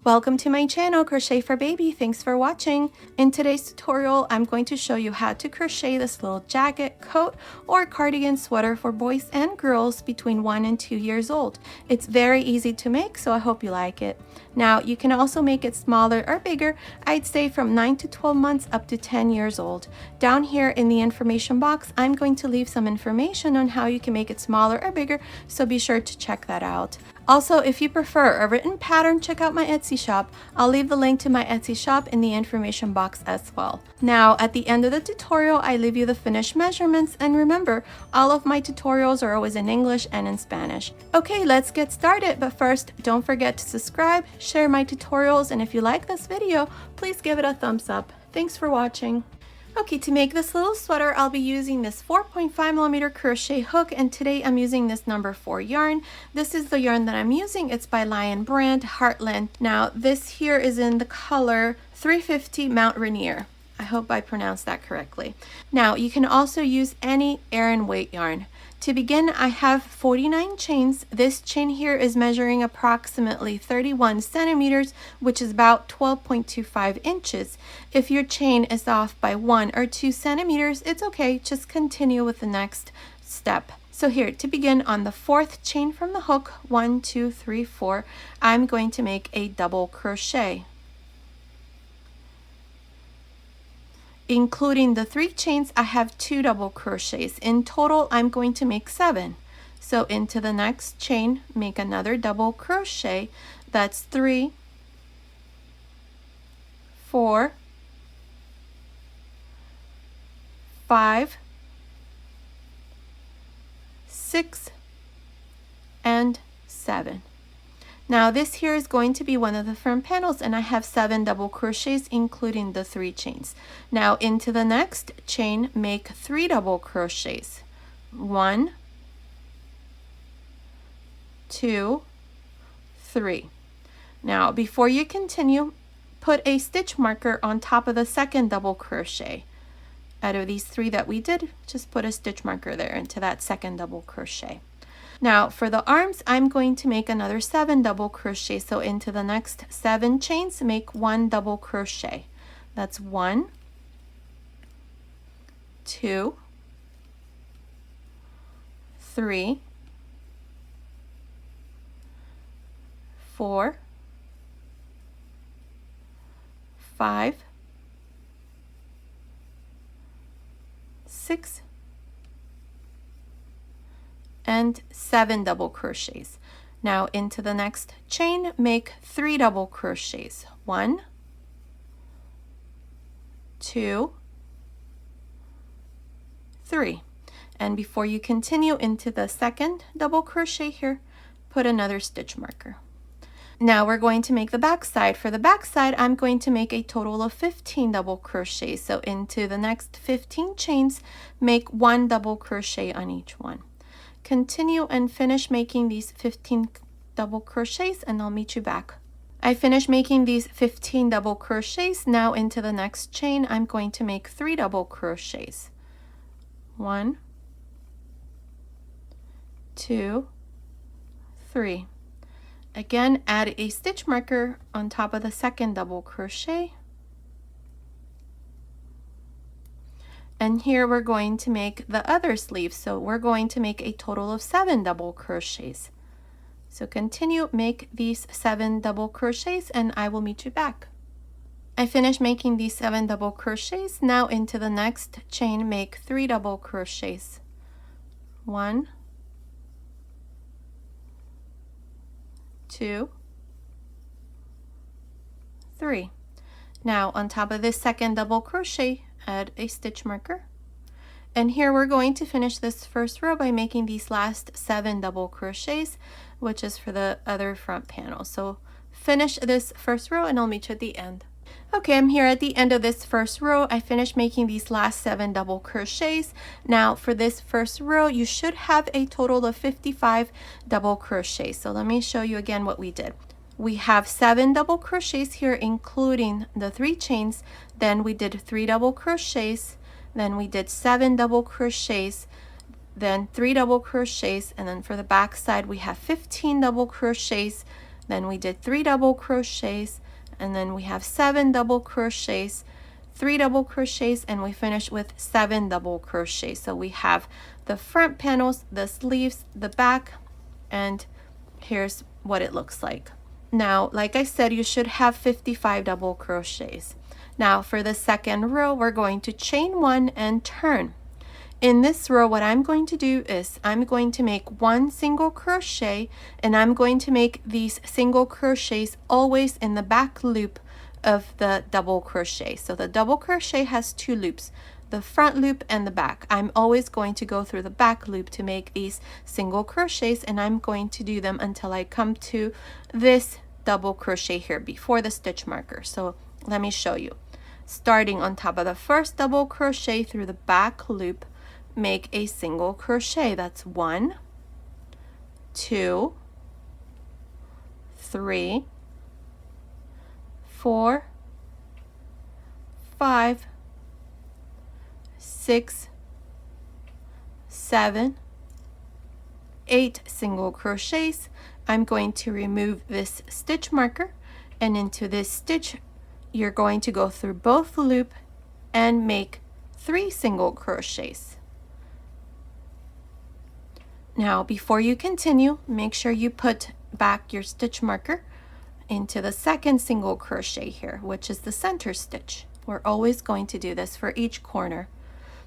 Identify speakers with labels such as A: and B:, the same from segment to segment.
A: Welcome to my channel, Crochet for Baby. Thanks for watching. In today's tutorial, I'm going to show you how to crochet this little jacket, coat, or cardigan sweater for boys and girls between 1 and 2 years old. It's very easy to make, so I hope you like it. Now, you can also make it smaller or bigger. I'd say from 9 to 12 months up to 10 years old. Down here in the information box, I'm going to leave some information on how you can make it smaller or bigger, so be sure to check that out. Also, if you prefer a written pattern, check out my Etsy shop. I'll leave the link to my Etsy shop in the information box as well. Now, at the end of the tutorial, I leave you the finished measurements, and remember, all of my tutorials are always in English and in Spanish. Okay, let's get started, but first, don't forget to subscribe, share my tutorials, and if you like this video, please give it a thumbs up. Thanks for watching. Okay, to make this little sweater, I'll be using this 4.5mm crochet hook, and today I'm using this number 4 yarn. This is the yarn that I'm using. It's by Brand Heartland. Now, this here is in the color 350 Mount Rainier. I hope I pronounced that correctly. Now, you can also use any aran weight yarn. To begin, I have 49 chains. This chain here is measuring approximately 31 centimeters, which is about 12.25 inches. If your chain is off by 1 or 2 centimeters, it's okay. Just continue with the next step. So here, to begin, on the 4th chain from the hook, 1, 2, 3, 4, I'm going to make a double crochet. Including the 3 chains, I have 2 double crochets. In total, I'm going to make 7. So into the next chain, make another double crochet. That's 3, 4, 5, 6, and 7. Now this here is going to be one of the front panels, and I have 7 double crochets including the 3 chains. Now into the next chain, make 3 double crochets. 1, 2, 3. Now before you continue, put a stitch marker on top of the second double crochet. Out of these 3 that we did, just put a stitch marker there into that second double crochet. Now for the arms, I'm going to make another 7 double crochet. So into the next 7 chains, make 1 double crochet. That's 1, 2, 3, 4, 5, 6, and 7 double crochets. Now into the next chain, make 3 double crochets. 1, 2, 3. And before you continue into the second double crochet here, put another stitch marker. Now we're going to make the back side. For the back side, I'm going to make a total of 15 double crochets. So into the next 15 chains, make 1 double crochet on each one. Continue and finish making these 15 double crochets, and I'll meet you back. I finished making these 15 double crochets. Now into the next chain, I'm going to make 3 double crochets. 1, 2, 3. Again, add a stitch marker on top of the second double crochet. And here we're going to make the other sleeve. So we're going to make a total of 7 double crochets. So continue, make these 7 double crochets, and I will meet you back. I finished making these 7 double crochets. Now into the next chain, make 3 double crochets. 1, 2, 3. Now on top of this second double crochet, add a stitch marker. And here we're going to finish this first row by making these last 7 double crochets, which is for the other front panel. So finish this first row and I'll meet you at the end. Okay, I'm here at the end of this first row. I finished making these last 7 double crochets. Now for this first row, you should have a total of 55 double crochets. So let me show you again what we did. We have 7 double crochets here, including the 3 chains. Then we did 3 double crochets. Then we did 7 double crochets. then 3 double crochets, and then for the back side we have 15 double crochets, then we did 3 double crochets, and then we have 7 double crochets, 3 double crochets, and we finish with 7 double crochets. So we have the front panels, the sleeves, the back, and here's what it looks like. Now, like I said, you should have 55 double crochets. Now for the second row, we're going to chain 1 and turn. In this row, what I'm going to do is I'm going to make 1 single crochet, and I'm going to make these single crochets always in the back loop of the double crochet. So the double crochet has 2 loops, the front loop and the back. I'm always going to go through the back loop to make these single crochets, and I'm going to do them until I come to this double crochet here before the stitch marker. So let me show you. Starting on top of the first double crochet through the back loop, make a single crochet. That's 1, 2, 3, 4, 5, 6, 7, 8 single crochets. I'm going to remove this stitch marker, and into this stitch you're going to go through both loop and make 3 single crochets. Now before you continue, make sure you put back your stitch marker into the second single crochet here, which is the center stitch. We're always going to do this for each corner.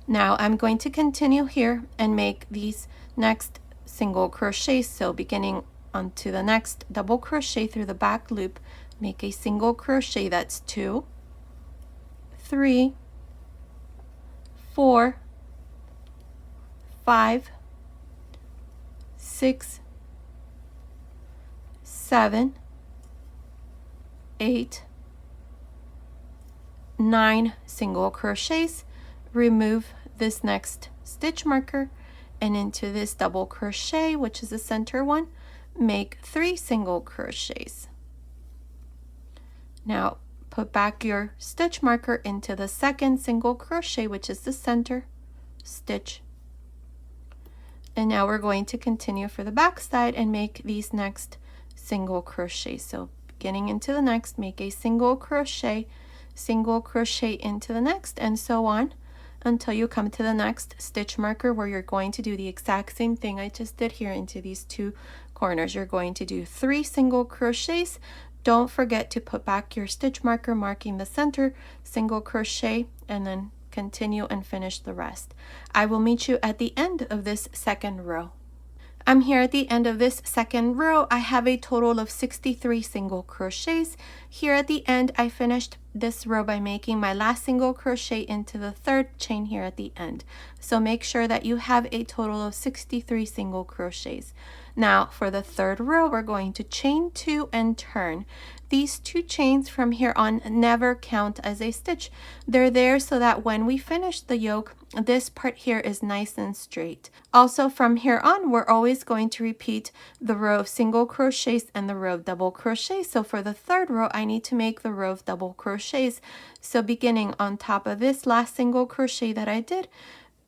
A: Now I'm going to continue here and make these next single crochets. So beginning onto the next double crochet through the back loop, make a single crochet. That's 2, 3, 4, 5, 6, 7, 8, 9 single crochets. Remove this next stitch marker, and into this double crochet, which is the center one, make 3 single crochets. Now put back your stitch marker into the second single crochet, which is the center stitch. And now we're going to continue for the back side and make these next single crochets. So beginning into the next, make a single crochet into the next, and so on until you come to the next stitch marker, where you're going to do the exact same thing I just did here into these 2 corners. You're going to do 3 single crochets. Don't forget to put back your stitch marker marking the center single crochet, and then continue and finish the rest. I will meet you at the end of this second row. I'm here at the end of this second row. I have a total of 63 single crochets. Here at the end, I finished this row by making my last single crochet into the third chain here at the end. So make sure that you have a total of 63 single crochets. Now for the third row, we're going to chain 2 and turn. These 2 chains from here on never count as a stitch. They're there so that when we finish the yoke, this part here is nice and straight. Also from here on, we're always going to repeat the row of single crochets and the row of double crochets. So for the third row, I need to make the row of double crochets. So beginning on top of this last single crochet that I did,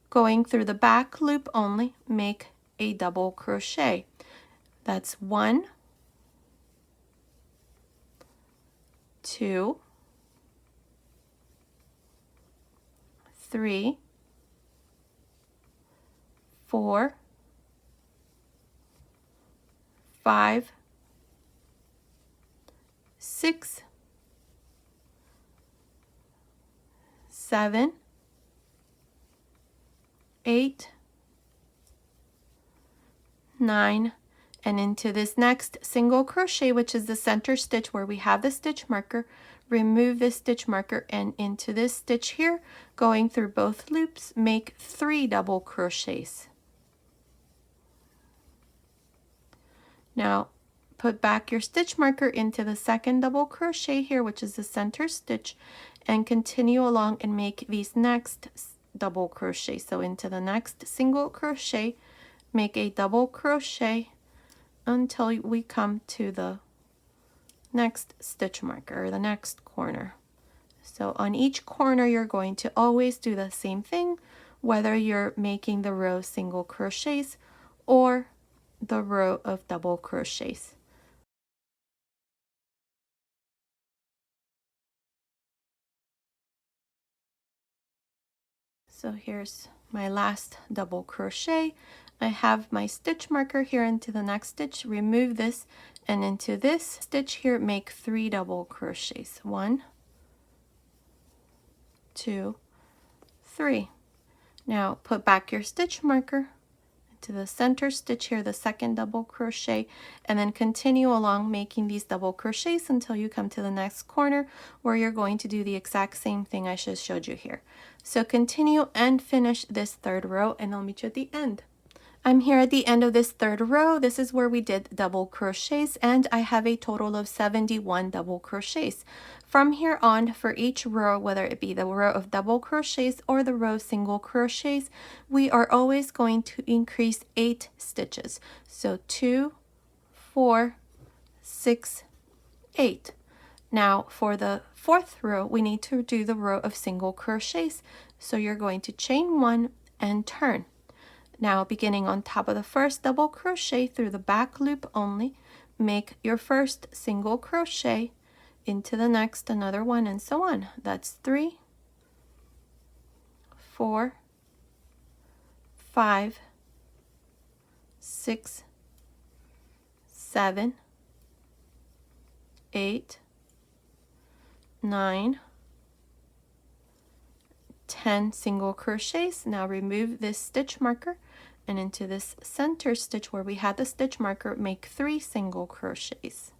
A: going through the back loop only, make a double crochet. That's 1, 2, 3, 4, 5, 6, 7, 8, 9, and into this next single crochet, which is the center stitch where we have the stitch marker. Remove this stitch marker, and into this stitch here, going through both loops, make 3 double crochets. Now put back your stitch marker into the second double crochet here, which is the center stitch, and continue along and make these next double crochet. So into the next single crochet, make a double crochet until we come to the next stitch marker, or the next corner. So on each corner, you're going to always do the same thing, whether you're making the row of single crochets or the row of double crochets. So here's my last double crochet. I have my stitch marker here into the next stitch. Remove this, and into this stitch here make 3 double crochets. 1, 2, 3. Now put back your stitch marker to the center stitch here, the second double crochet, and then continue along making these double crochets until you come to the next corner where you're going to do the exact same thing I just showed you here. So continue and finish this third row, and I'll meet you at the end. I'm here at the end of this third row. This is where we did double crochets, and I have a total of 71 double crochets. From here on, for each row, whether it be the row of double crochets or the row of single crochets, we are always going to increase 8 stitches. So 2, 4, 6, 8. Now for the fourth row, we need to do the row of single crochets. So you're going to chain 1 and turn. Now beginning on top of the first double crochet through the back loop only, make your first single crochet, into the next another one, and so on. That's 3, 4, 5, 6, 7, 8, 9, 10 single crochets. Now remove this stitch marker, and into this center stitch where we had the stitch marker, make 3 single crochets.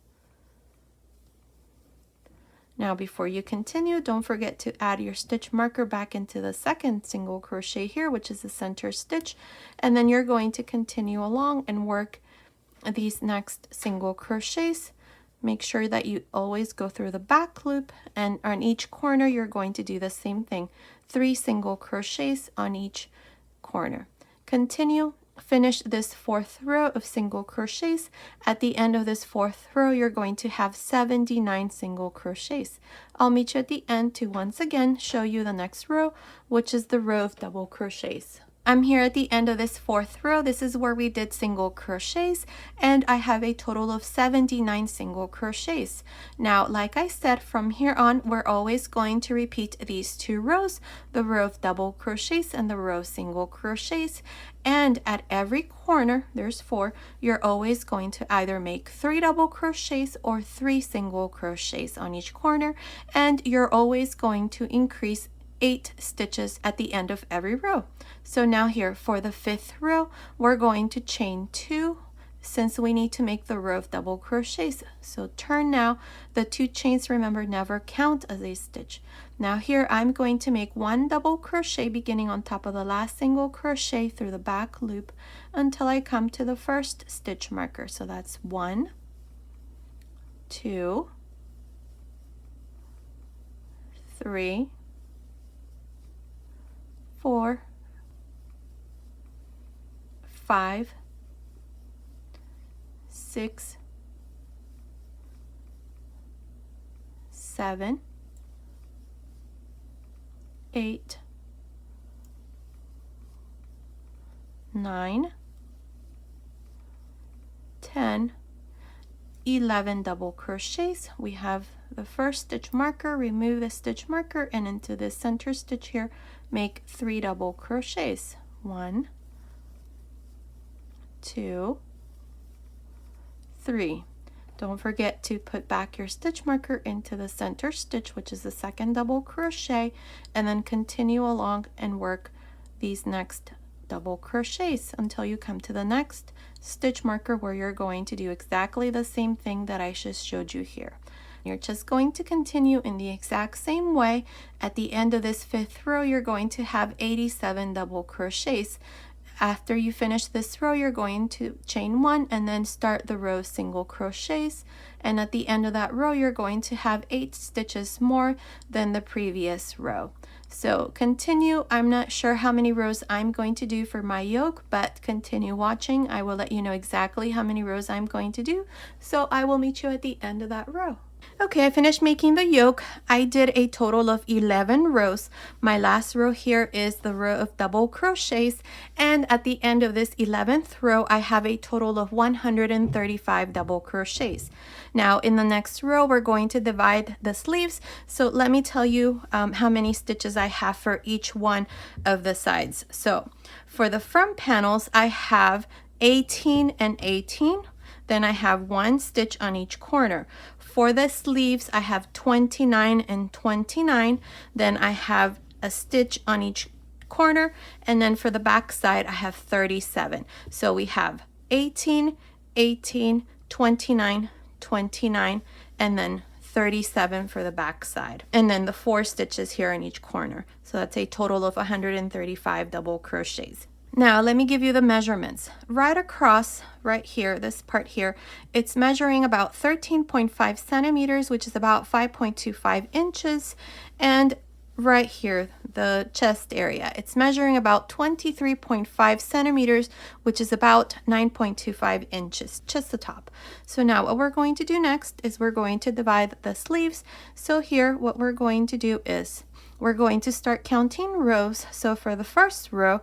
A: Now before you continue, don't forget to add your stitch marker back into the second single crochet here, which is the center stitch, and then you're going to continue along and work these next single crochets. Make sure that you always go through the back loop, and on each corner you're going to do the same thing, 3 single crochets on each corner. Continue, finish this fourth row of single crochets. At the end of this fourth row, you're going to have 79 single crochets. I'll meet you at the end to once again show you the next row, which is the row of double crochets. I'm here at the end of this fourth row. This is where we did single crochets, and I have a total of 79 single crochets. Now, like I said, from here on, we're always going to repeat these 2 rows, the row of double crochets and the row of single crochets. And at every corner, there's 4, you're always going to either make 3 double crochets or 3 single crochets on each corner, and you're always going to increase 8 stitches at the end of every row. So now here for the 5th row, we're going to chain 2 since we need to make the row of double crochets. So turn now. The 2 chains, remember, never count as a stitch. Now here I'm going to make 1 double crochet beginning on top of the last single crochet through the back loop until I come to the first stitch marker. So that's 1, 2, 3, 4, 5, 6, 7, 8, 9, 10, 11 double crochets. We have the first stitch marker, remove the stitch marker, and into this center stitch here, make 3 double crochets. 1, 2, 3. Don't forget to put back your stitch marker into the center stitch, which is the second double crochet, and then continue along and work these next double crochets until you come to the next stitch marker where you're going to do exactly the same thing that I just showed you here. You're just going to continue in the exact same way. At the end of this 5th row, you're going to have 87 double crochets. After you finish this row, you're going to chain 1 and then start the row of single crochets, and at the end of that row you're going to have 8 stitches more than the previous row. So continue. I'm not sure how many rows I'm going to do for my yoke, but continue watching. I will let you know exactly how many rows I'm going to do, so I will meet you at the end of that row. Okay, I finished making the yoke. I did a total of 11 rows. My last row here is the row of double crochets, and at the end of this 11th row I have a total of 135 double crochets. Now in the next row we're going to divide the sleeves, so let me tell you how many stitches I have for each one of the sides. So for the front panels I have 18 and 18. Then I have 1 stitch on each corner. For the sleeves, I have 29 and 29. Then I have a stitch on each corner. And then for the back side, I have 37. So we have 18, 18, 29, 29, and then 37 for the back side. And then the 4 stitches here in each corner. So that's a total of 135 double crochets. Now let me give you the measurements. Right across, right here, this part here, it's measuring about 13.5 centimeters, which is about 5.25 inches. And right here, the chest area, it's measuring about 23.5 centimeters, which is about 9.25 inches, just the top. So now what we're going to do next is we're going to divide the sleeves. So here, what we're going to do is we're going to start counting rows. So for the first row,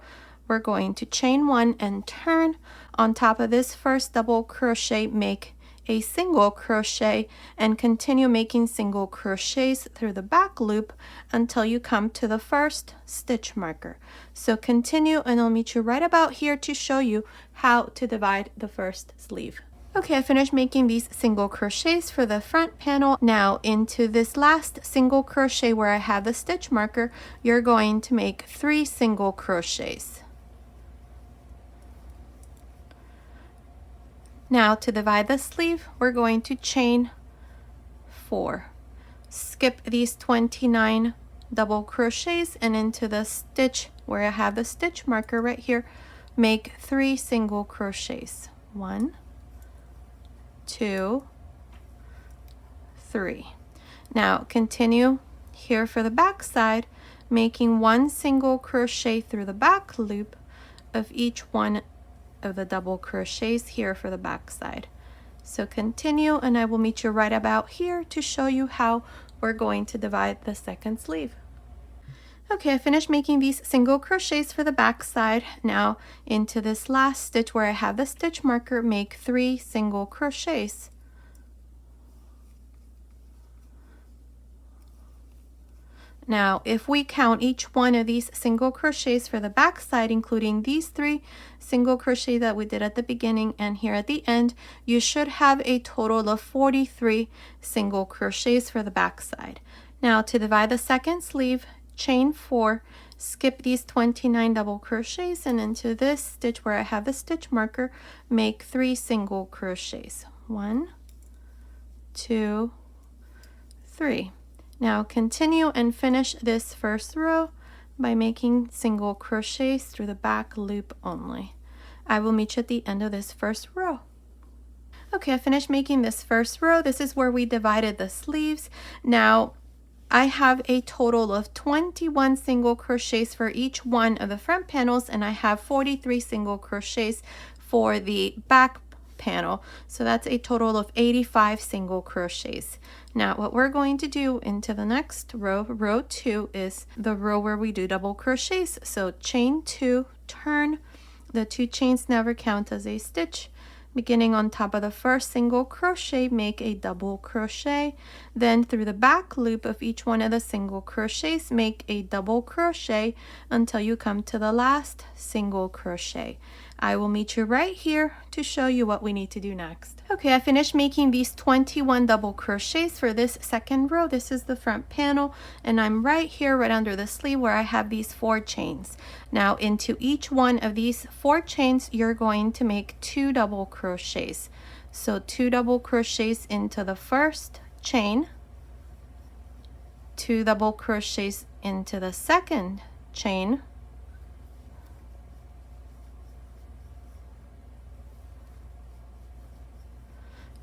A: we're going to chain 1 and turn. On top of this first double crochet, make a single crochet and continue making single crochets through the back loop until you come to the first stitch marker. So continue, and I'll meet you right about here to show you how to divide the first sleeve. Okay, I finished making these single crochets for the front panel. Now into this last single crochet where I have the stitch marker, you're going to make 3 single crochets. Now to divide the sleeve, we're going to chain 4. Skip these 29 double crochets, and into the stitch where I have the stitch marker right here, make 3 single crochets. 1, 2, 3. Now continue here for the back side, making 1 single crochet through the back loop of each one of the double crochets here for the back side. So continue, and I will meet you right about here to show you how we're going to divide the second sleeve. Okay, I finished making these single crochets for the back side. Now into this last stitch where I have the stitch marker, make 3 single crochets. Now, if we count each one of these single crochets for the back side, including these 3 single crochets that we did at the beginning and here at the end, you should have a total of 43 single crochets for the back side. Now, to divide the second sleeve, chain 4, skip these 29 double crochets, and into this stitch where I have the stitch marker, make 3 single crochets. 1, 2, 3. Now continue and finish this first row by making single crochets through the back loop only. I will meet you at the end of this first row. Okay, I finished making this first row. This is where we divided the sleeves. Now I have a total of 21 single crochets for each one of the front panels, and I have 43 single crochets for the back panel. So that's a total of 85 single crochets. Now what we're going to do into the next row, row 2, is the row where we do double crochets. So chain 2, turn. The 2 chains never count as a stitch. Beginning on top of the first single crochet, make a double crochet. Then through the back loop of each one of the single crochets, make a double crochet until you come to the last single crochet. I will meet you right here to show you what we need to do next. Okay, I finished making these 21 double crochets for this second row. This is the front panel, and I'm right here, right under the sleeve where I have these 4 chains. Now into each one of these 4 chains, you're going to make 2 double crochets. So 2 double crochets into the first chain, 2 double crochets into the second chain,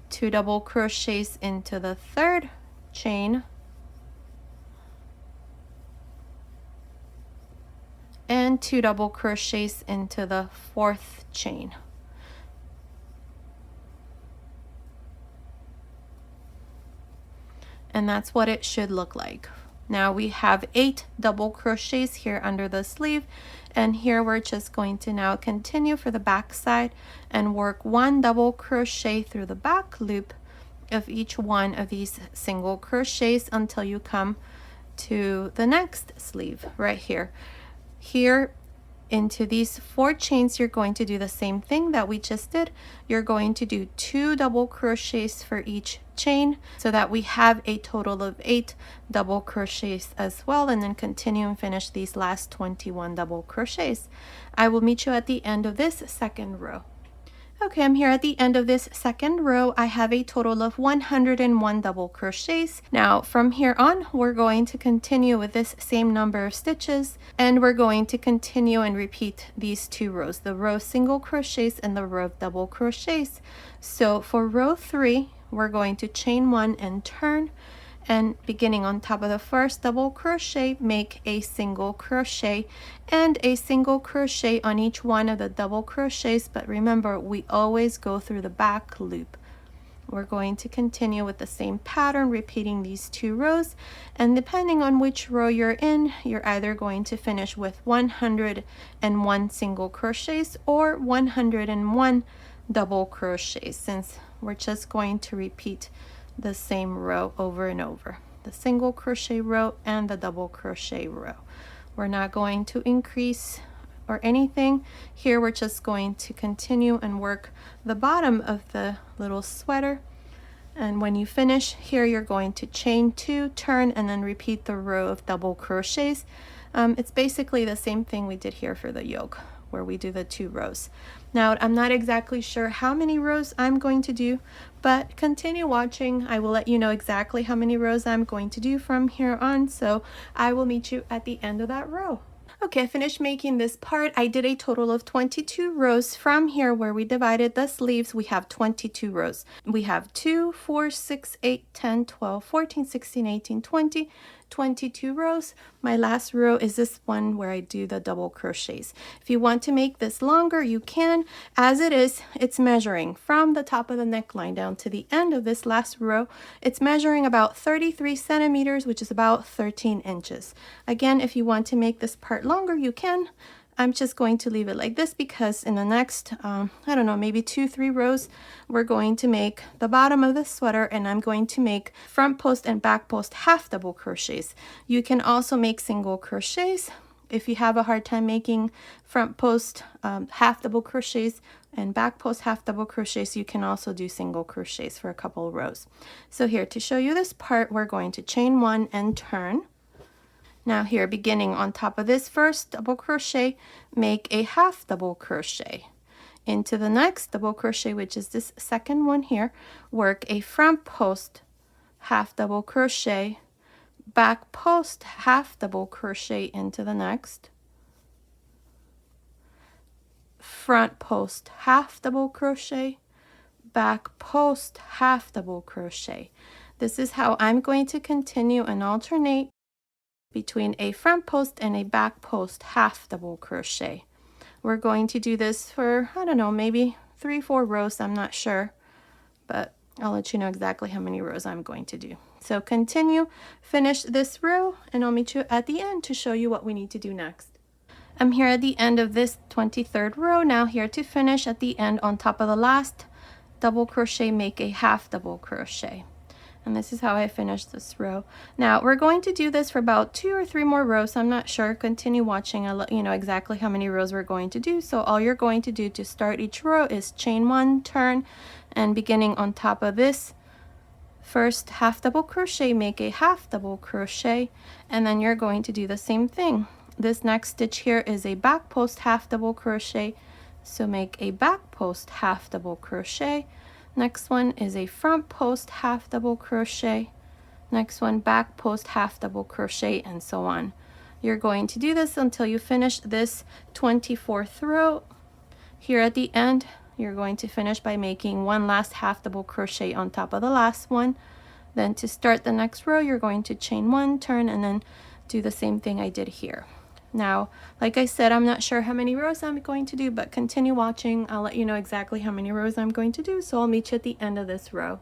A: 2 double crochets into the third chain, and 2 double crochets into the fourth chain. and that's what it should look like. Now we have 8 double crochets here under the sleeve, and here we're just going to now continue for the back side and work 1 double crochet through the back loop of each one of these single crochets until you come to the next sleeve right here. Here into these 4 chains, you're going to do the same thing that we just did. You're going to do 2 double crochets for each chain so that we have a total of 8 double crochets as well, and then continue and finish these last 21 double crochets. I will meet you at the end of this second row. Okay, I'm here at the end of this second row. I have a total of 101 double crochets. Now from here on, we're going to continue with this same number of stitches, and we're going to continue and repeat these 2 rows, the row of single crochets and the row of double crochets. So for row 3, we're going to chain 1 and turn, and beginning on top of the first double crochet, make a single crochet and a single crochet on each one of the double crochets. But remember, we always go through the back loop. We're going to continue with the same pattern, repeating these 2 rows, and depending on which row you're in, you're either going to finish with 101 single crochets or 101 double crochets, since we're just going to repeat the same row over and over, the single crochet row and the double crochet row. We're not going to increase or anything here. We're just going to continue and work the bottom of the little sweater, and when you finish here, you're going to chain 2, turn, and then repeat the row of double crochets. It's basically the same thing we did here for the yoke, where we do the 2 rows. Now I'm not exactly sure how many rows I'm going to do, but continue watching. I will let you know exactly how many rows I'm going to do from here on, so I will meet you at the end of that row. Okay, I finished making this part. I did a total of 22 rows. From here where we divided the sleeves, we have 22 rows. We have 2, 4, 6, 8, 10, 12, 14, 16, 18, 20, 22 rows. My last row is this one where I do the double crochets. If you want to make this longer, you can. As it is, it's measuring from the top of the neckline down to the end of this last row. It's measuring about 33 centimeters, which is about 13 inches. Again, if you want to make this part longer, you can. I'm just going to leave it like this because in the next, I don't know, maybe 2-3 rows, we're going to make the bottom of the sweater, and I'm going to make front post and back post half double crochets. You can also make single crochets. If you have a hard time making front post half double crochets and back post half double crochets, you can also do single crochets for a couple of rows. So here, to show you this part, we're going to chain 1 and turn. Now here, beginning on top of this first double crochet, make a half double crochet. Into the next double crochet, which is this second one here, work a front post half double crochet, back post half double crochet into the next, front post half double crochet, back post half double crochet. This is how I'm going to continue and alternate between a front post and a back post half double crochet. We're going to do this for, I don't know, maybe 3-4 rows, I'm not sure, but I'll let you know exactly how many rows I'm going to do. So continue, finish this row, and I'll meet you at the end to show you what we need to do next. I'm here at the end of this 23rd row. Now here to finish at the end, on top of the last double crochet, make a half double crochet. And this is how I finished this row. Now we're going to do this for about 2 or 3 more rows. I'm not sure. Continue watching. I'll let you know exactly how many rows we're going to do. So all you're going to do to start each row is chain 1, turn, and beginning on top of this first half double crochet, make a half double crochet, and then you're going to do the same thing. This next stitch here is a back post half double crochet, so make a back post half double crochet. Next one is a front post half double crochet, next one back post half double crochet, and so on. You're going to do this until you finish this 24th row. Here at the end, you're going to finish by making one last half double crochet on top of the last one. Then to start the next row, you're going to chain 1, turn, and then do the same thing I did here. Now, like I said, I'm not sure how many rows I'm going to do, but continue watching. I'll let you know exactly how many rows I'm going to do, so I'll meet you at the end of this row.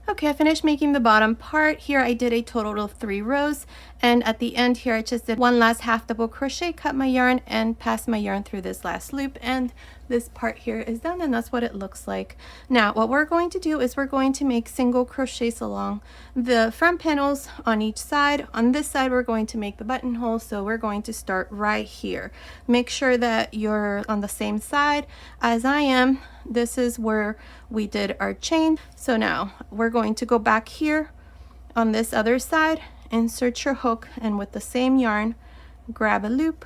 A: Okay, I finished making the bottom part. Here I did a total of 3 rows, and at the end here I just did one last half double crochet, cut my yarn, and passed my yarn through this last loop, and this part here is done, and that's what it looks like. Now what we're going to do is we're going to make single crochets along the front panels on each side. On this side we're going to make the buttonhole, so we're going to start right here. Make sure that you're on the same side as I am. This is where we did our chain. So now we're going to go back here on this other side, insert your hook, and with the same yarn grab a loop,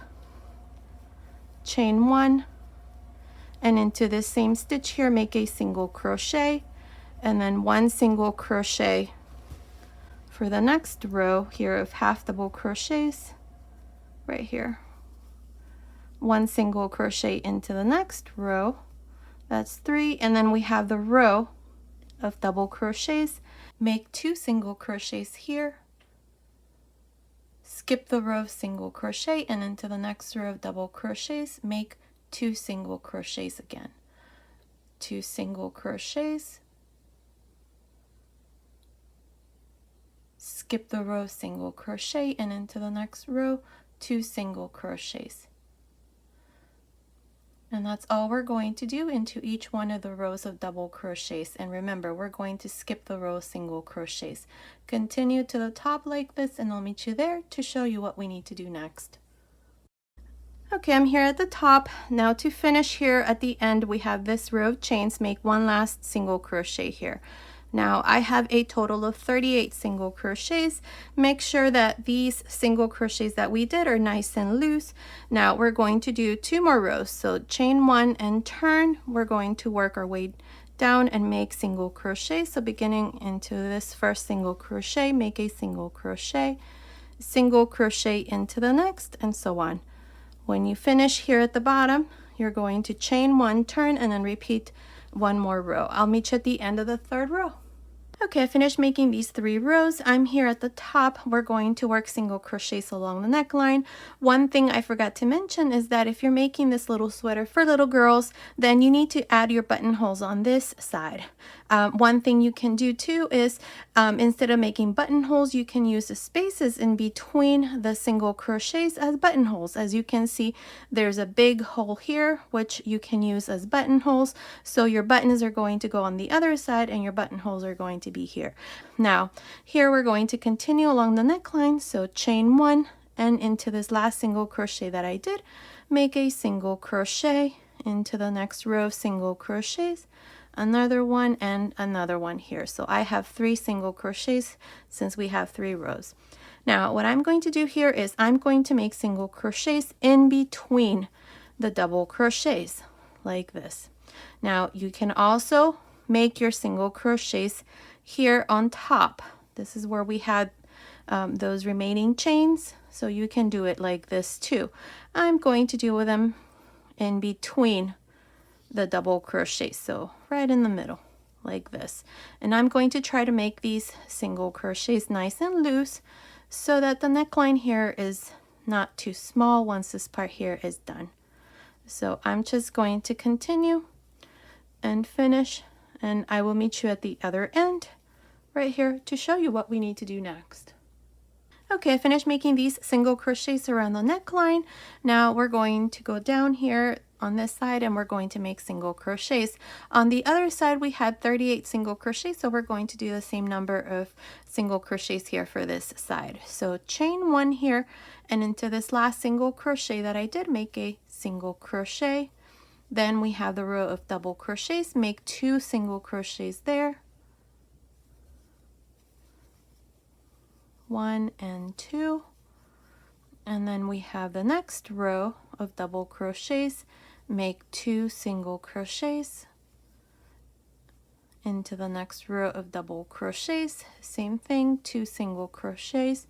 A: chain 1, and into this same stitch here make a single crochet, and then 1 single crochet for the next row here of half double crochets right here, 1 single crochet into the next row. That's 3, and then we have the row of double crochets. Make 2 single crochets here, skip the row of single crochet, and into the next row of double crochets make 2 single crochets again. 2 single crochets, skip the row of single crochet, and into the next row 2 single crochets. And that's all we're going to do into each one of the rows of double crochets. And remember, we're going to skip the row of single crochets. Continue to the top like this, and I'll meet you there to show you what we need to do next. Okay, I'm here at the top. Now to finish here at the end, we have this row of chains. Make 1 last single crochet here. Now I have a total of 38 single crochets. Make sure that these single crochets that we did are nice and loose. Now we're going to do 2 more rows. So chain 1 and turn. We're going to work our way down and make single crochet. So beginning into this first single crochet, make a single crochet into the next, and so on. When you finish here at the bottom, you're going to chain 1, turn, and then repeat 1 more row. I'll meet you at the end of the 3rd row. Okay, I finished making these 3 rows. I'm here at the top. We're going to work single crochets along the neckline. One thing I forgot to mention is that if you're making this little sweater for little girls, then you need to add your buttonholes on this side. One thing you can do too is instead of making buttonholes, you can use the spaces in between the single crochets as buttonholes. As you can see, there's a big hole here which you can use as buttonholes. So your buttons are going to go on the other side and your buttonholes are going to be here. Now here we're going to continue along the neckline. So chain 1, and into this last single crochet that I did, make a single crochet into the next row of single crochets, another one, and another one here. So I have 3 single crochets since we have 3 rows. Now what I'm going to do here is I'm going to make single crochets in between the double crochets like this. Now you can also make your single crochets here on top. This is where we had those remaining chains, so you can do it like this too. I'm going to do them in between the double crochet, so right in the middle like this. And I'm going to try to make these single crochets nice and loose so that the neckline here is not too small once this part here is done. So I'm just going to continue and finish, and I will meet you at the other end right here to show you what we need to do next. Okay, I finished making these single crochets around the neckline. Now we're going to go down here on this side and we're going to make single crochets. On the other side we had 38 single crochets, so we're going to do the same number of single crochets here for this side. So chain 1 here, and into this last single crochet that I did, make a single crochet. Then we have the row of double crochets, make 2 single crochets there, 1 and 2, and then we have the next row of double crochets, make 2 single crochets into the next row of double crochets, same thing, 2 single crochets,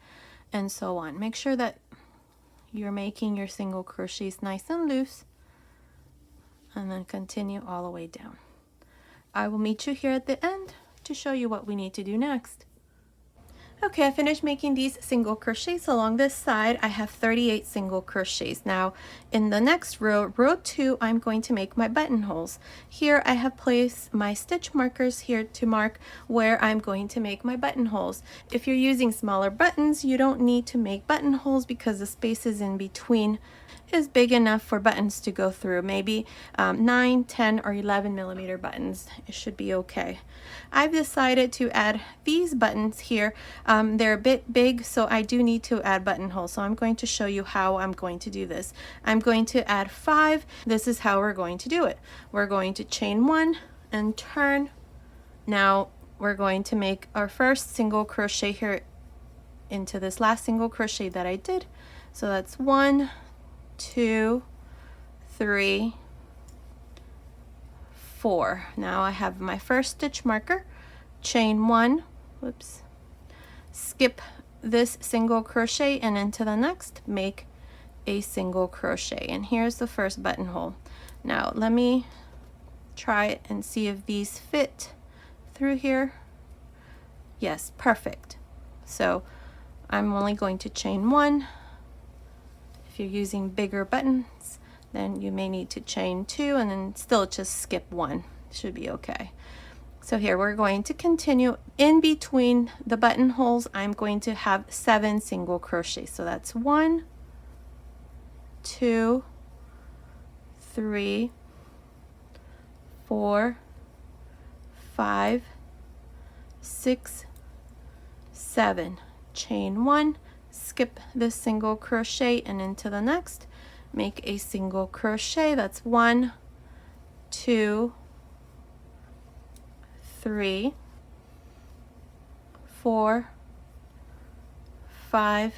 A: and so on. Make sure that you're making your single crochets nice and loose, and then continue all the way down. I will meet you here at the end to show you what we need to do next. Okay, I finished making these single crochets. Along this side I have 38 single crochets. Now in the next row, row 2, I'm going to make my buttonholes. Here I have placed my stitch markers here to mark where I'm going to make my buttonholes. If you're using smaller buttons, you don't need to make buttonholes because the spaces in between is big enough for buttons to go through. Maybe 9, 10, or 11 millimeter buttons. It should be okay. I've decided to add these buttons here. They're a bit big, so I do need to add buttonholes. So I'm going to show you how I'm going to do this. I'm going to add 5. This is how we're going to do it. We're going to chain 1 and turn. Now we're going to make our first single crochet here into this last single crochet that I did. So that's 1, 2, 3, 4. Now I have my first stitch marker, chain 1, whoops, skip this single crochet and into the next make a single crochet, and here's the first buttonhole. Now let me try it and see if these fit through here. Yes, perfect. So I'm only going to chain 1. If you're using bigger buttons, then you may need to chain 2 and then still just skip 1. Should be okay. So here we're going to continue. In between the buttonholes, I'm going to have 7 single crochets. So that's 1, 2, 3, 4, 5, 6, 7. Chain 1, skip this single crochet and into the next make a single crochet. That's 1, 2, 3, 4, 5,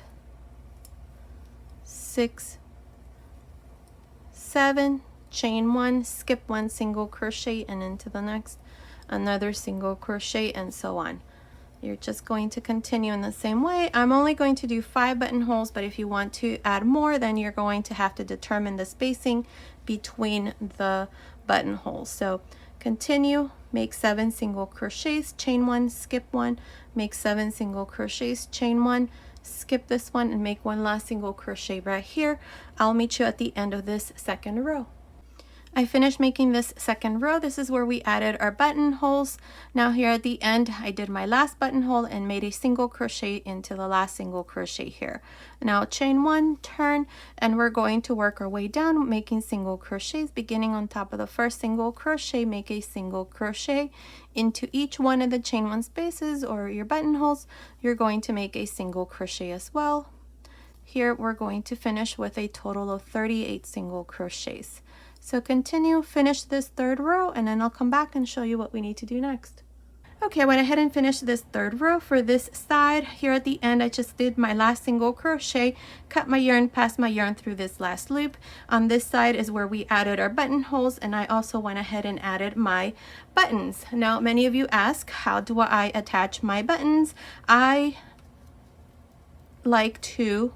A: 6, 7. Chain 1, skip 1 single crochet and into the next another single crochet, and so on. You're just going to continue in the same way. I'm only going to do 5 buttonholes, but if you want to add more, then you're going to have to determine the spacing between the buttonholes. So continue, make 7 single crochets, chain 1, skip 1, make 7 single crochets, chain 1, skip this one, and make 1 last single crochet right here. I'll meet you at the end of this second row. I finished making this second row. This is where we added our buttonholes. Now here at the end, I did my last buttonhole and made a single crochet into the last single crochet here. Now chain 1, turn, and we're going to work our way down, making single crochets. Beginning on top of the first single crochet, make a single crochet into each one of the chain 1 spaces or your buttonholes. You're going to make a single crochet as well. Here we're going to finish with a total of 38 single crochets. So continue, finish this third row, and then I'll come back and show you what we need to do next. Okay, I went ahead and finished this third row. For this side, here at the end, I just did my last single crochet, cut my yarn, passed my yarn through this last loop. On this side is where we added our buttonholes, and I also went ahead and added my buttons. Now, many of you ask, how do I attach my buttons? I like to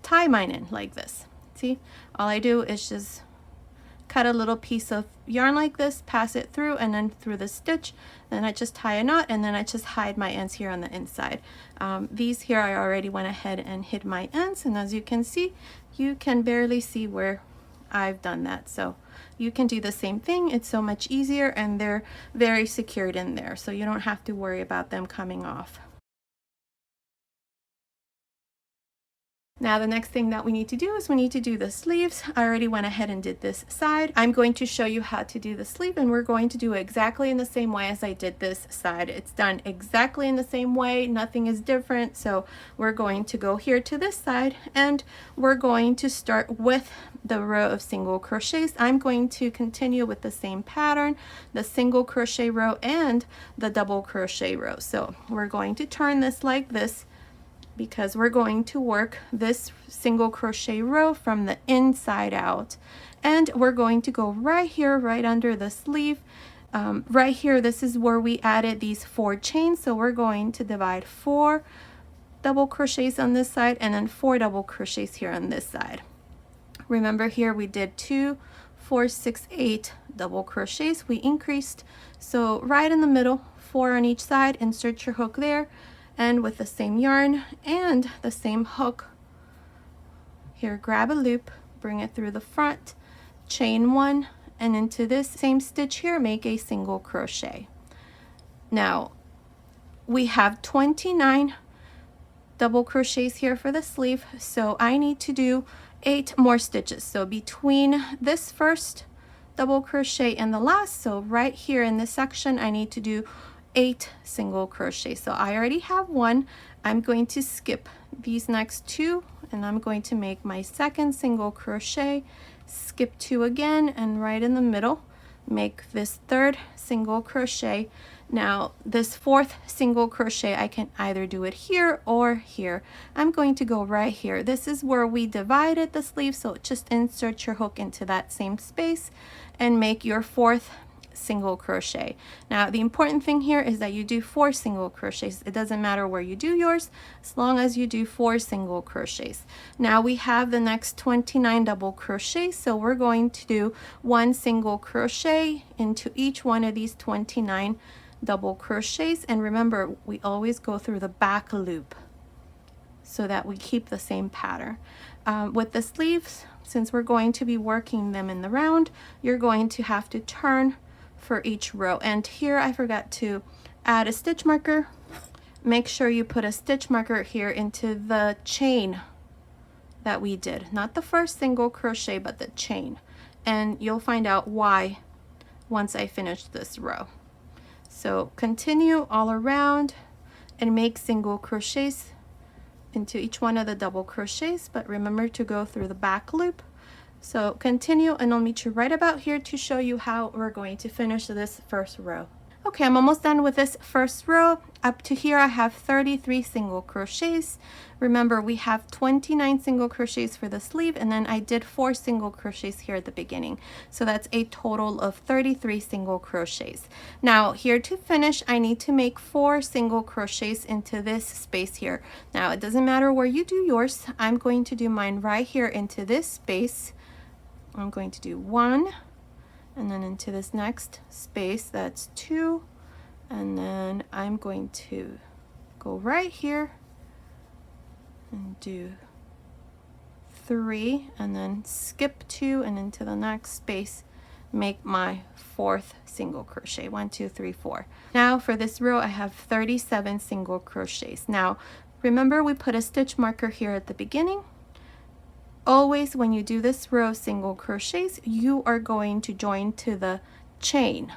A: tie mine in like this. See, all I do is just cut a little piece of yarn like this, pass it through, and then through the stitch, then I just tie a knot, and then I just hide my ends here on the inside. These here I already went ahead and hid my ends, and as you can see, you can barely see where I've done that. So you can do the same thing. It's so much easier, and they're very secured in there, so you don't have to worry about them coming off. Now the next thing that we need to do is we need to do the sleeves. I already went ahead and did this side. I'm going to show you how to do the sleeve, and we're going to do it exactly in the same way as I did this side. It's done exactly in the same way, nothing is different. So we're going to go here to this side, and we're going to start with the row of single crochets. I'm going to continue with the same pattern, the single crochet row and the double crochet row. So we're going to turn this like this, because we're going to work this single crochet row from the inside out, and we're going to go right here, right under the sleeve. Right here, this is where we added these 4 chains, so we're going to divide 4 double crochets on this side and then 4 double crochets here on this side. Remember, here we did 2, 4, 6, 8 double crochets. We increased, so right in the middle, 4 on each side, insert your hook there, and with the same yarn and the same hook here, grab a loop, bring it through the front, chain 1, and into this same stitch here, make a single crochet. Now we have 29 double crochets here for the sleeve, so I need to do 8 more stitches. So between this first double crochet and the last, so right here in this section, I need to do 8 single crochets. So I already have 1. I'm going to skip these next 2, and I'm going to make my second single crochet, skip 2 again, and right in the middle make this third single crochet. Now this fourth single crochet, I can either do it here or here. I'm going to go right here. This is where we divided the sleeve, so just insert your hook into that same space and make your fourth single crochet. Now the important thing here is that you do 4 single crochets. It doesn't matter where you do yours, as long as you do 4 single crochets. Now we have the next 29 double crochets, so we're going to do 1 single crochet into each one of these 29 double crochets, and remember, we always go through the back loop so that we keep the same pattern. With the sleeves, since we're going to be working them in the round, you're going to have to turn for each row. And here I forgot to add a stitch marker. Make sure you put a stitch marker here into the chain that we did, not the first single crochet but the chain, and you'll find out why once I finish this row. So continue all around and make single crochets into each one of the double crochets, but remember to go through the back loop. So continue, and I'll meet you right about here to show you how we're going to finish this first row. Okay, I'm almost done with this first row. Up to here I have 33 single crochets. Remember, we have 29 single crochets for the sleeve, and then I did 4 single crochets here at the beginning. So that's a total of 33 single crochets. Now here to finish, I need to make 4 single crochets into this space here. Now it doesn't matter where you do yours. I'm going to do mine right here into this space. I'm going to do 1, and then into this next space, that's 2, and then I'm going to go right here and do 3, and then skip 2, and into the next space make my 4th single crochet. 1, 2, 3, 4. Now for this row I have 37 single crochets. Now remember, we put a stitch marker here at the beginning. Always when you do this row of single crochets, you are going to join to the chain,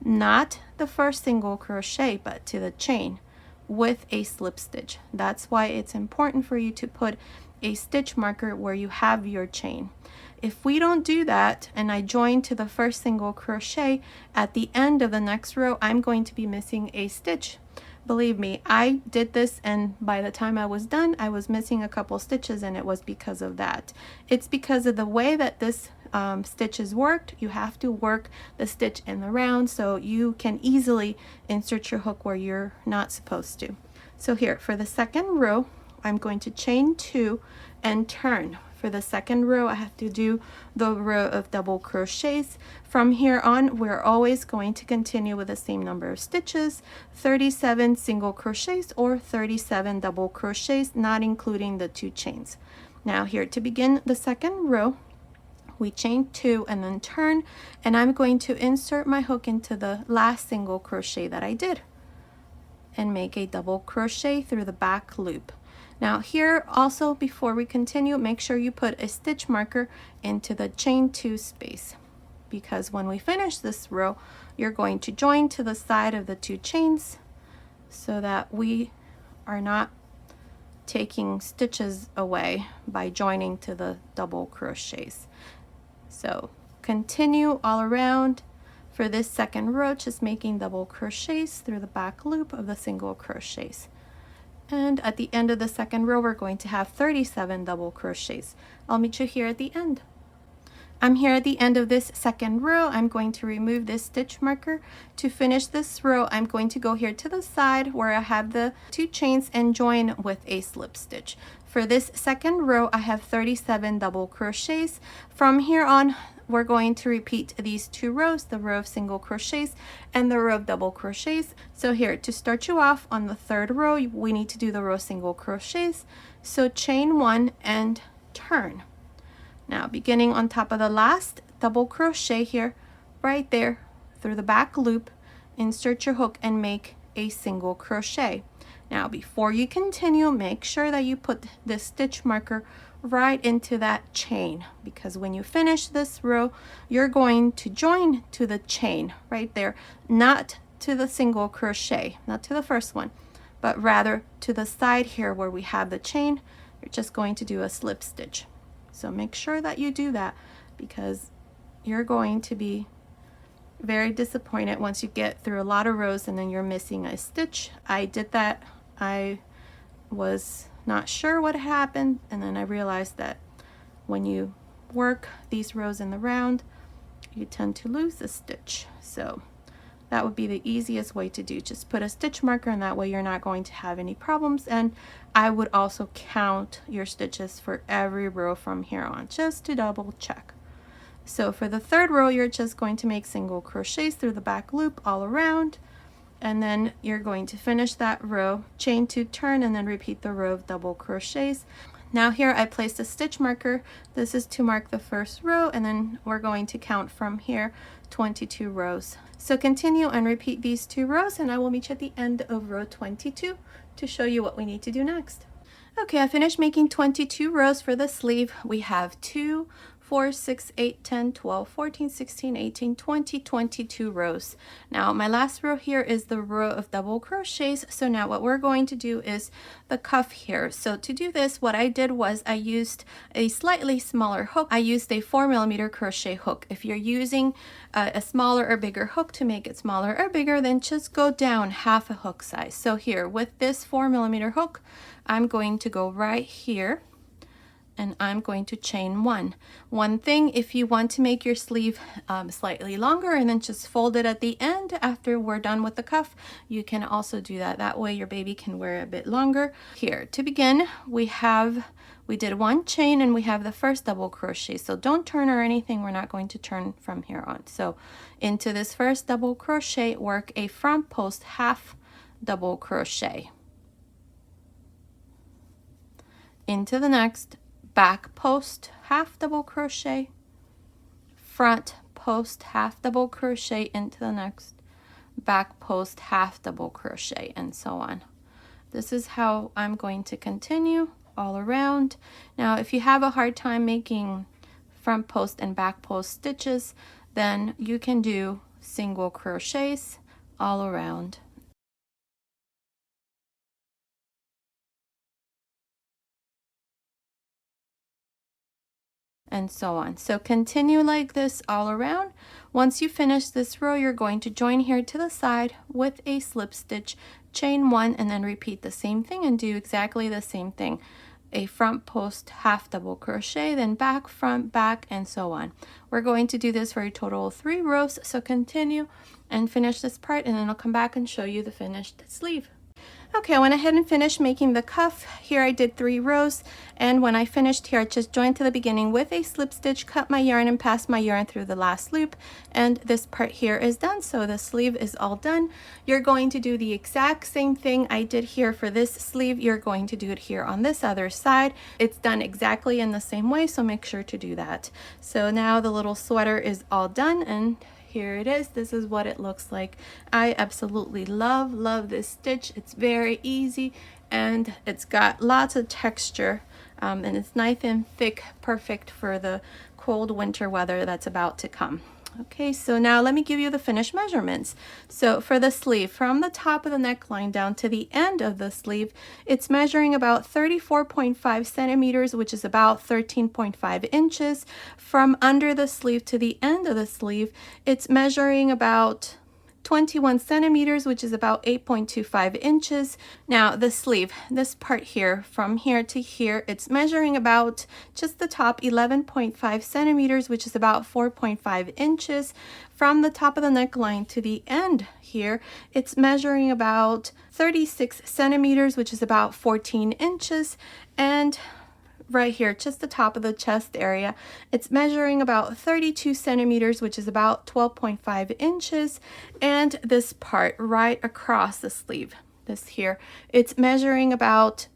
A: not the first single crochet, but to the chain with a slip stitch. That's why it's important for you to put a stitch marker where you have your chain. If we don't do that and I join to the first single crochet, at the end of the next row I'm going to be missing a stitch. Believe me, I did this, and by the time I was done I was missing a couple stitches, and it was because of that. It's because of the way that this stitch is worked. You have to work the stitch in the round, so you can easily insert your hook where you're not supposed to. So here for the second row, I'm going to chain 2 and turn. For the second row I have to do the row of double crochets. From here on we're always going to continue with the same number of stitches, 37 single crochets or 37 double crochets, not including the 2 chains. Now here to begin the second row, we chain 2 and then turn, and I'm going to insert my hook into the last single crochet that I did and make a double crochet through the back loop. Now here also, before we continue, make sure you put a stitch marker into the chain 2 space, because when we finish this row you're going to join to the side of the 2 chains so that we are not taking stitches away by joining to the double crochets. So continue all around for this second row, just making double crochets through the back loop of the single crochets. And at the end of the second row we're going to have 37 double crochets. I'll meet you here at the end. I'm here at the end of this second row. I'm going to remove this stitch marker. To finish this row, I'm going to go here to the side where I have the 2 chains and join with a slip stitch. For this second row I have 37 double crochets. From here on, we're going to repeat these 2 rows, the row of single crochets and the row of double crochets. So here, to start you off on the 3rd row, we need to do the row of single crochets. So chain 1 and turn. Now beginning on top of the last double crochet here, right there, through the back loop, insert your hook and make a single crochet. Now before you continue, make sure that you put this stitch marker right into that chain, because when you finish this row, you're going to join to the chain right there, not to the single crochet, not to the first one, but rather to the side here where we have the chain. You're just going to do a slip stitch. So make sure that you do that, because you're going to be very disappointed once you get through a lot of rows and then you're missing a stitch. I did that. I was not sure what happened, and then I realized that when you work these rows in the round, you tend to lose a stitch. So that would be the easiest way to do. Just put a stitch marker, and that way you're not going to have any problems. And I would also count your stitches for every row from here on, just to double check. So for the 3rd row, you're just going to make single crochets through the back loop all around, and then you're going to finish that row, chain 2, turn, and then repeat the row of double crochets. Now here I placed a stitch marker. This is to mark the 1st row, and then we're going to count from here 22 rows. So continue and repeat these 2 rows, and I will meet you at the end of row 22 to show you what we need to do next. Okay, I finished making 22 rows for the sleeve. We have 2, 4, 6, 8, 10, 12, 14, 16, 18, 20, 22 rows. Now my last row here is the row of double crochets. So now what we're going to do is the cuff here. So to do this, what I did was I used a slightly smaller hook. I used a 4mm crochet hook. If you're using a smaller or bigger hook to make it smaller or bigger, then just go down half a hook size. So here with this 4mm hook, I'm going to go right here, and I'm going to chain 1. One thing, if you want to make your sleeve slightly longer and then just fold it at the end after we're done with the cuff, you can also do that. That way your baby can wear a bit longer. Here, to begin, we did 1 chain and we have the first double crochet. So don't turn or anything. We're not going to turn from here on. So into this first double crochet, work a front post half double crochet. Into the next, back post half double crochet, front post half double crochet into the next, back post half double crochet, and so on. This is how I'm going to continue all around. Now if you have a hard time making front post and back post stitches, then you can do single crochets all around. And so on. So continue like this all around. Once you finish this row, you're going to join here to the side with a slip stitch, chain 1, and then repeat the same thing and do exactly the same thing. A front post half double crochet, then back, front, back, and so on. We're going to do this for a total of 3 rows. So continue and finish this part, and then I'll come back and show you the finished sleeve. Okay, I went ahead and finished making the cuff. Here I did 3 rows, and when I finished here, I just joined to the beginning with a slip stitch, cut my yarn, and passed my yarn through the last loop, and this part here is done. So the sleeve is all done. You're going to do the exact same thing I did here for this sleeve. You're going to do it here on this other side. It's done exactly in the same way, so make sure to do that. So now the little sweater is all done, and here it is. This is what it looks like. I absolutely love this stitch. It's very easy, and it's got lots of texture, and it's nice and thick, perfect for the cold winter weather that's about to come. Okay, so now let me give you the finished measurements. So for the sleeve, from the top of the neckline down to the end of the sleeve, it's measuring about 34.5 centimeters, which is about 13.5 inches. From under the sleeve to the end of the sleeve, it's measuring about 21 centimeters, which is about 8.25 inches. Now the sleeve, this part here, from here to here, it's measuring about just the top 11.5 centimeters, which is about 4.5 inches. From the top of the neckline to the end here, it's measuring about 36 centimeters, which is about 14 inches. And right here, just the top of the chest area. It's measuring about 32 centimeters, which is about 12.5 inches. And this part right across the sleeve, this here, it's measuring about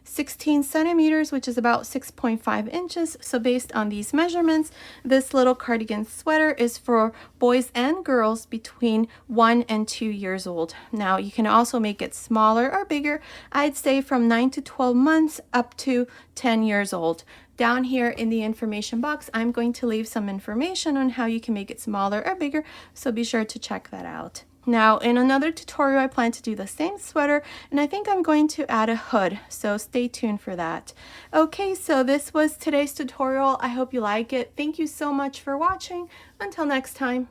A: 16 centimeters, which is about 6.5 inches. So based on these measurements, this little cardigan sweater is for boys and girls between 1 and 2 years old. Now you can also make it smaller or bigger. I'd say from 9 to 12 months up to 10 years old. Down here in the information box, I'm going to leave some information on how you can make it smaller or bigger, so be sure to check that out. Now in another tutorial, I plan to do the same sweater, and I think I'm going to add a hood, so stay tuned for that. Okay, so this was today's tutorial. I hope you like it. Thank you so much for watching. Until next time.